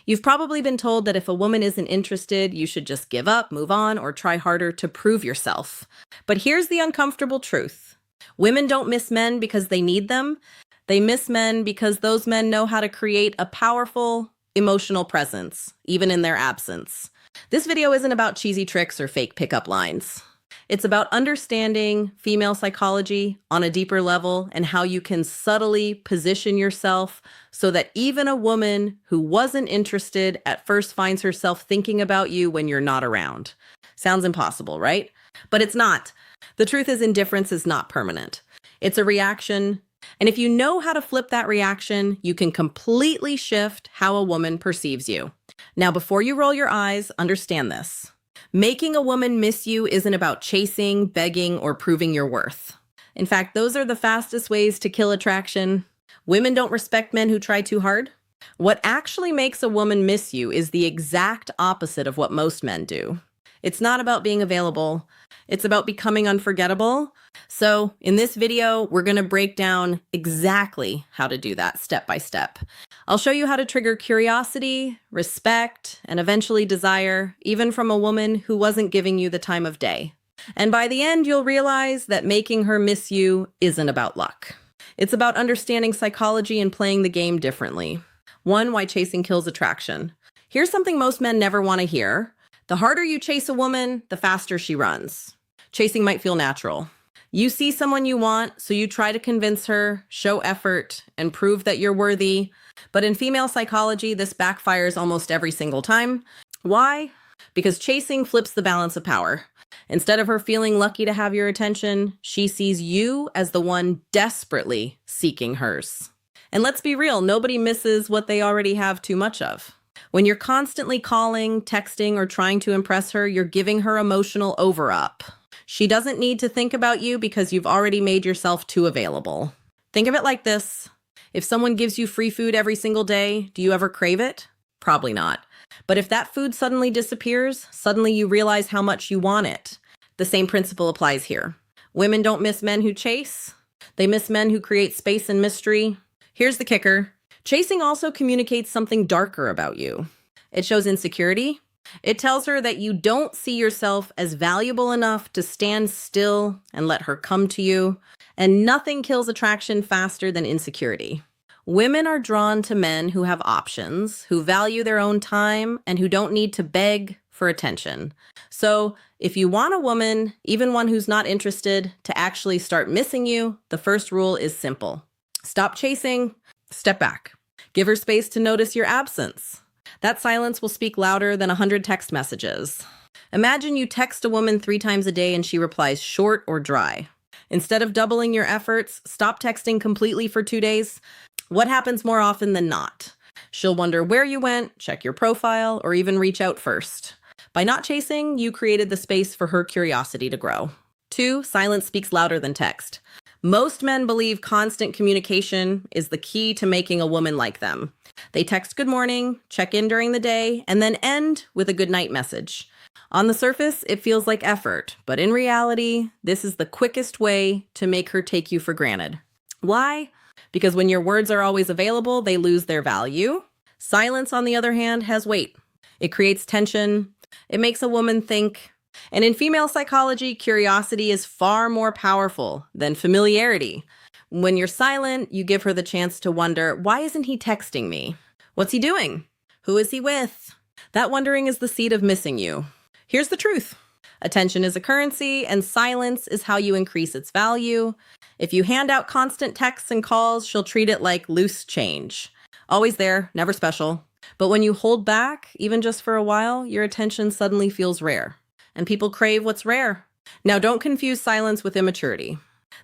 You've probably been told that if a woman isn't interested, you should just give up, move on, or try harder to prove yourself. But here's the uncomfortable truth. Women don't miss men because they need them. They miss men because those men know how to create a powerful, emotional presence, even in their absence. This video isn't about cheesy tricks or fake pickup lines. It's about understanding female psychology on a deeper level and how you can subtly position yourself so that even a woman who wasn't interested at first finds herself thinking about you when you're not around. Sounds impossible, right? But it's not. The truth is, indifference is not permanent. It's a reaction. And if you know how to flip that reaction, you can completely shift how a woman perceives you. Now, before you roll your eyes, understand this. Making a woman miss you isn't about chasing, begging, or proving your worth. In fact, those are the fastest ways to kill attraction. Women don't respect men who try too hard. What actually makes a woman miss you is the exact opposite of what most men do. It's not about being available. It's about becoming unforgettable. So in this video, we're going to break down exactly how to do that step by step. I'll show you how to trigger curiosity, respect, and eventually desire, even from a woman who wasn't giving you the time of day. And by the end, you'll realize that making her miss you isn't about luck. It's about understanding psychology and playing the game differently. 1, why chasing kills attraction. Here's something most men never want to hear. The harder you chase a woman, the faster she runs. Chasing might feel natural. You see someone you want, so you try to convince her, show effort, and prove that you're worthy. But in female psychology, this backfires almost every single time. Why? Because chasing flips the balance of power. Instead of her feeling lucky to have your attention, she sees you as the one desperately seeking hers. And let's be real, nobody misses what they already have too much of. When you're constantly calling, texting, or trying to impress her, you're giving her emotional over-up. She doesn't need to think about you because you've already made yourself too available. Think of it like this. If someone gives you free food every single day, do you ever crave it? Probably not. But if that food suddenly disappears, suddenly you realize how much you want it. The same principle applies here. Women don't miss men who chase. They miss men who create space and mystery. Here's the kicker. Chasing also communicates something darker about you. It shows insecurity. It tells her that you don't see yourself as valuable enough to stand still and let her come to you. And nothing kills attraction faster than insecurity. Women are drawn to men who have options, who value their own time, and who don't need to beg for attention. So if you want a woman, even one who's not interested, to actually start missing you, the first rule is simple. Stop chasing, step back. Give her space to notice your absence. That silence will speak louder than 100 text messages. Imagine you text a woman 3 times a day and she replies short or dry. Instead of doubling your efforts, stop texting completely for 2 days. What happens more often than not? She'll wonder where you went, check your profile, or even reach out first. By not chasing, you created the space for her curiosity to grow. 2, silence speaks louder than text. Most men believe constant communication is the key to making a woman like them. They text good morning, check in during the day, and then end with a good night message. On the surface, it feels like effort, but in reality, this is the quickest way to make her take you for granted. Why? Because when your words are always available, they lose their value. Silence, on the other hand, has weight. It creates tension. It makes a woman think. And in female psychology, curiosity is far more powerful than familiarity. When you're silent, you give her the chance to wonder, why isn't he texting me? What's he doing? Who is he with? That wondering is the seed of missing you. Here's the truth. Attention is a currency, and silence is how you increase its value. If you hand out constant texts and calls, she'll treat it like loose change. Always there, never special. But when you hold back, even just for a while, your attention suddenly feels rare. And people crave what's rare. Now, don't confuse silence with immaturity.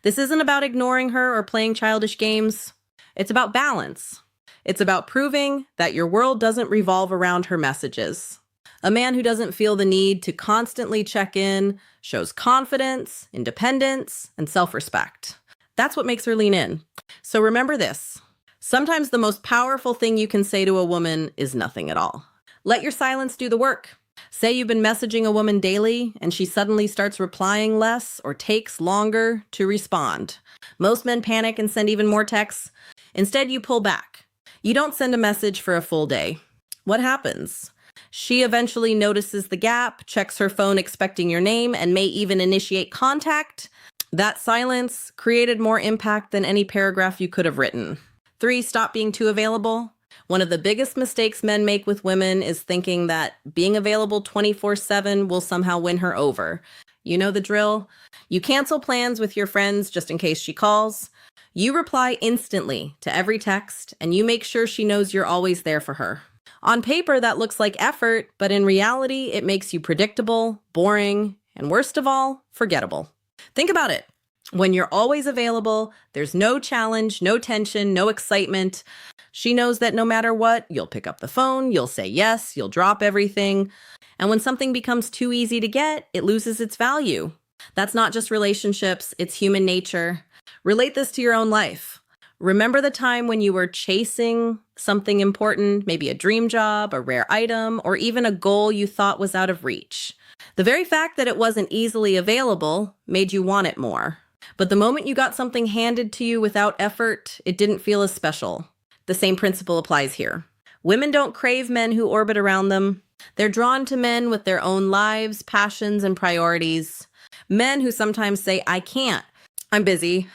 This isn't about ignoring her or playing childish games. It's about balance. It's about proving that your world doesn't revolve around her messages. A man who doesn't feel the need to constantly check in shows confidence, independence, and self-respect. That's what makes her lean in. So remember this. Sometimes the most powerful thing you can say to a woman is nothing at all. Let your silence do the work. Say you've been messaging a woman daily and she suddenly starts replying less or takes longer to respond. Most men panic and send even more texts. Instead, you pull back. You don't send a message for a full day. What happens? She eventually notices the gap, checks her phone expecting your name, and may even initiate contact. That silence created more impact than any paragraph you could have written. 3, stop being too available. One of the biggest mistakes men make with women is thinking that being available 24/7 will somehow win her over. You know the drill. You cancel plans with your friends just in case she calls. You reply instantly to every text, and you make sure she knows you're always there for her. On paper, that looks like effort, but in reality, it makes you predictable, boring, and worst of all, forgettable. Think about it. When you're always available, there's no challenge, no tension, no excitement. She knows that no matter what, you'll pick up the phone, you'll say yes, you'll drop everything. And when something becomes too easy to get, it loses its value. That's not just relationships, it's human nature. Relate this to your own life. Remember the time when you were chasing something important, maybe a dream job, a rare item, or even a goal you thought was out of reach. The very fact that it wasn't easily available made you want it more. But the moment you got something handed to you without effort, it didn't feel as special. The same principle applies here. Women don't crave men who orbit around them. They're drawn to men with their own lives, passions, and priorities. Men who sometimes say, I can't, I'm busy.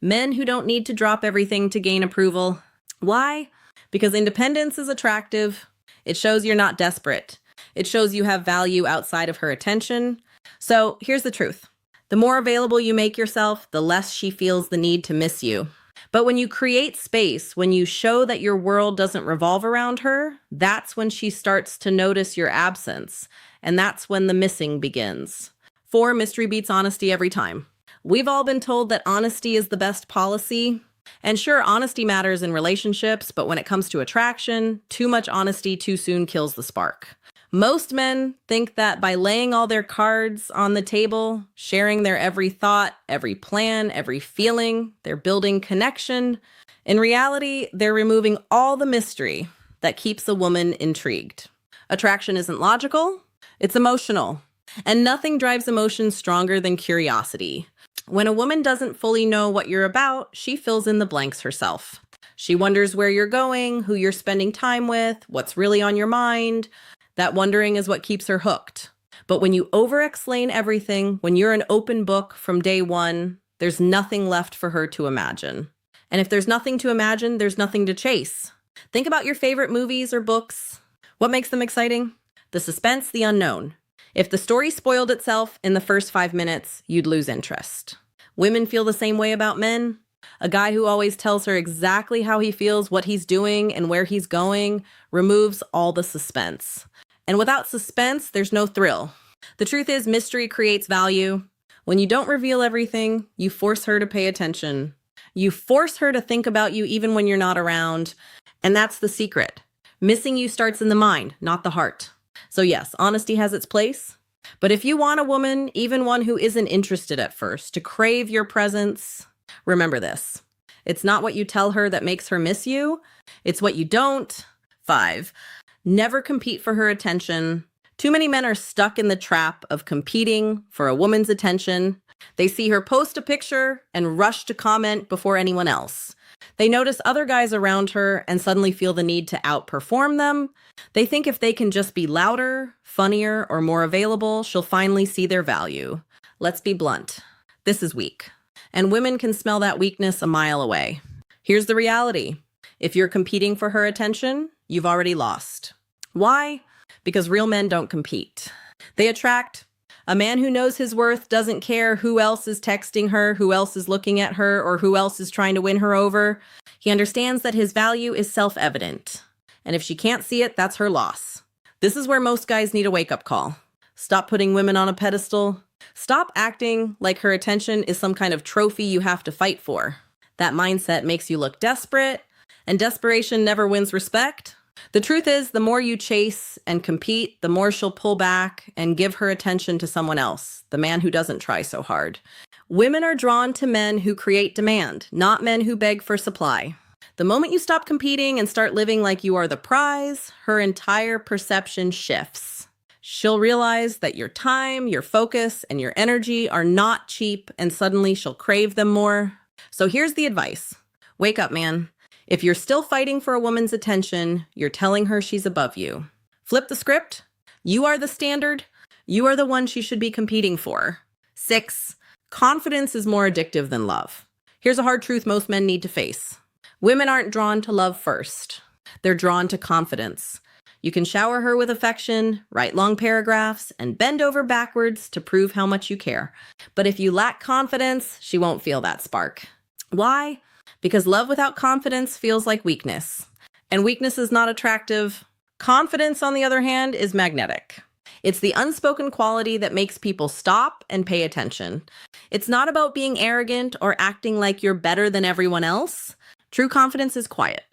Men who don't need to drop everything to gain approval. Why? Because independence is attractive. It shows you're not desperate. It shows you have value outside of her attention. So here's the truth. The more available you make yourself, the less she feels the need to miss you. But when you create space, when you show that your world doesn't revolve around her, that's when she starts to notice your absence. And that's when the missing begins. 4, mystery beats honesty every time. We've all been told that honesty is the best policy. And sure, honesty matters in relationships, but when it comes to attraction, too much honesty too soon kills the spark. Most men think that by laying all their cards on the table, sharing their every thought, every plan, every feeling, they're building connection. In reality, they're removing all the mystery that keeps a woman intrigued. Attraction isn't logical, it's emotional. And nothing drives emotion stronger than curiosity. When a woman doesn't fully know what you're about, she fills in the blanks herself. She wonders where you're going, who you're spending time with, what's really on your mind. That wondering is what keeps her hooked. But when you over-explain everything, when you're an open book from day one, there's nothing left for her to imagine. And if there's nothing to imagine, there's nothing to chase. Think about your favorite movies or books. What makes them exciting? The suspense, the unknown. If the story spoiled itself in the first 5 minutes, you'd lose interest. Women feel the same way about men. A guy who always tells her exactly how he feels, what he's doing, and where he's going removes all the suspense. And without suspense, there's no thrill. The truth is, mystery creates value. When you don't reveal everything, you force her to pay attention. You force her to think about you even when you're not around. And that's the secret. Missing you starts in the mind, not the heart. So yes, honesty has its place. But if you want a woman, even one who isn't interested at first, to crave your presence, remember this. It's not what you tell her that makes her miss you. It's what you don't. 5, never compete for her attention. Too many men are stuck in the trap of competing for a woman's attention. They see her post a picture and rush to comment before anyone else. They notice other guys around her and suddenly feel the need to outperform them. They think if they can just be louder, funnier, or more available, she'll finally see their value. Let's be blunt. This is weak. And women can smell that weakness a mile away. Here's the reality. If you're competing for her attention, you've already lost. Why? Because real men don't compete. They attract. A man who knows his worth doesn't care who else is texting her, who else is looking at her, or who else is trying to win her over. He understands that his value is self-evident. And if she can't see it, that's her loss. This is where most guys need a wake-up call. Stop putting women on a pedestal. Stop acting like her attention is some kind of trophy you have to fight for. That mindset makes you look desperate, and desperation never wins respect. The truth is, the more you chase and compete, the more she'll pull back and give her attention to someone else, the man who doesn't try so hard. Women are drawn to men who create demand, not men who beg for supply. The moment you stop competing and start living like you are the prize, her entire perception shifts. She'll realize that your time, your focus, and your energy are not cheap, and suddenly she'll crave them more. So here's the advice. Wake up, man. If you're still fighting for a woman's attention, you're telling her she's above you. Flip the script. You are the standard. You are the one she should be competing for. 6. Confidence is more addictive than love. Here's a hard truth most men need to face. Women aren't drawn to love first. They're drawn to confidence. You can shower her with affection, write long paragraphs, and bend over backwards to prove how much you care. But if you lack confidence, she won't feel that spark. Why? Because love without confidence feels like weakness. And weakness is not attractive. Confidence, on the other hand, is magnetic. It's the unspoken quality that makes people stop and pay attention. It's not about being arrogant or acting like you're better than everyone else. True confidence is quiet.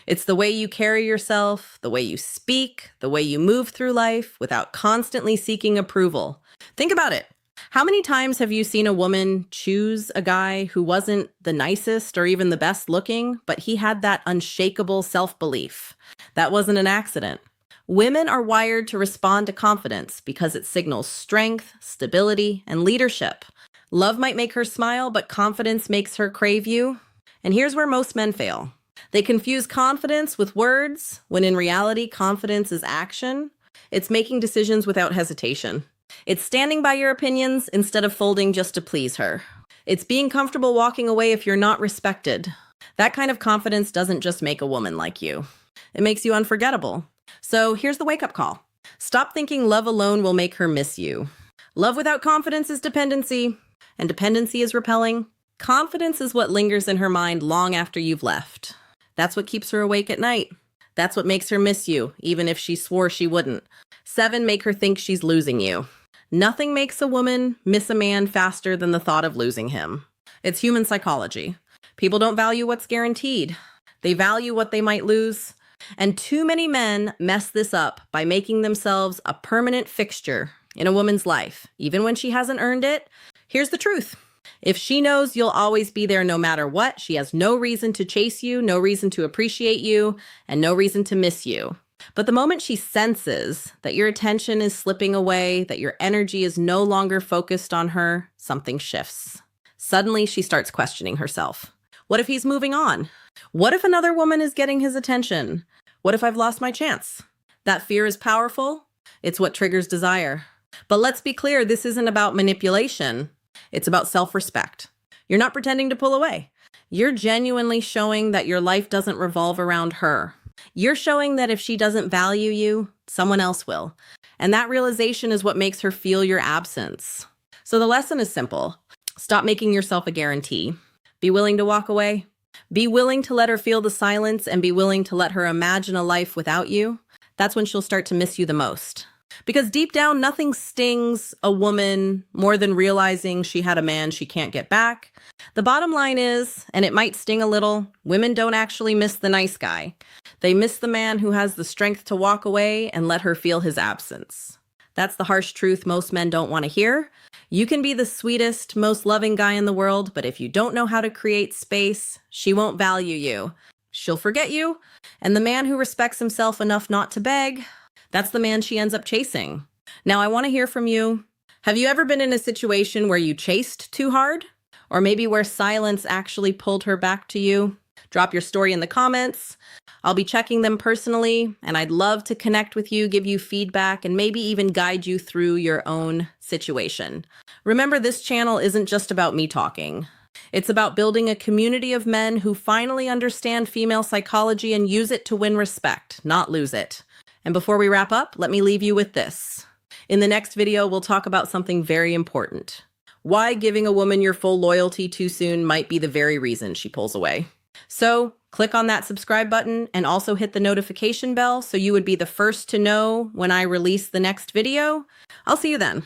It's the way you carry yourself, the way you speak, the way you move through life without constantly seeking approval. Think about it. How many times have you seen a woman choose a guy who wasn't the nicest or even the best looking, but he had that unshakable self-belief? That wasn't an accident. Women are wired to respond to confidence because it signals strength, stability, and leadership. Love might make her smile, but confidence makes her crave you. And here's where most men fail. They confuse confidence with words, when in reality, confidence is action. It's making decisions without hesitation. It's standing by your opinions instead of folding just to please her. It's being comfortable walking away if you're not respected. That kind of confidence doesn't just make a woman like you. It makes you unforgettable. So here's the wake-up call. Stop thinking love alone will make her miss you. Love without confidence is dependency, and dependency is repelling. Confidence is what lingers in her mind long after you've left. That's what keeps her awake at night. That's what makes her miss you, even if she swore she wouldn't. 7, make her think she's losing you. Nothing makes a woman miss a man faster than the thought of losing him. It's human psychology. People don't value what's guaranteed. They value what they might lose. And too many men mess this up by making themselves a permanent fixture in a woman's life, even when she hasn't earned it. Here's the truth. If she knows you'll always be there no matter what, she has no reason to chase you, no reason to appreciate you, and no reason to miss you. But the moment she senses that your attention is slipping away, that your energy is no longer focused on her, something shifts. Suddenly, she starts questioning herself. What if he's moving on? What if another woman is getting his attention? What if I've lost my chance? That fear is powerful. It's what triggers desire. But let's be clear, this isn't about manipulation. It's about self-respect. You're not pretending to pull away. You're genuinely showing that your life doesn't revolve around her. You're showing that if she doesn't value you, someone else will. And that realization is what makes her feel your absence. So the lesson is simple. Stop making yourself a guarantee. Be willing to walk away. Be willing to let her feel the silence and be willing to let her imagine a life without you. That's when she'll start to miss you the most. Because deep down, nothing stings a woman more than realizing she had a man she can't get back. The bottom line is, and it might sting a little, women don't actually miss the nice guy. They miss the man who has the strength to walk away and let her feel his absence. That's the harsh truth most men don't want to hear. You can be the sweetest, most loving guy in the world, but if you don't know how to create space, she won't value you. She'll forget you. And the man who respects himself enough not to beg, that's the man she ends up chasing. Now, I want to hear from you. Have you ever been in a situation where you chased too hard? Or maybe where silence actually pulled her back to you? Drop your story in the comments. I'll be checking them personally, and I'd love to connect with you, give you feedback, and maybe even guide you through your own situation. Remember, this channel isn't just about me talking. It's about building a community of men who finally understand female psychology and use it to win respect, not lose it. And before we wrap up, let me leave you with this. In the next video, we'll talk about something very important. Why giving a woman your full loyalty too soon might be the very reason she pulls away. So click on that subscribe button and also hit the notification bell so you would be the first to know when I release the next video. I'll see you then.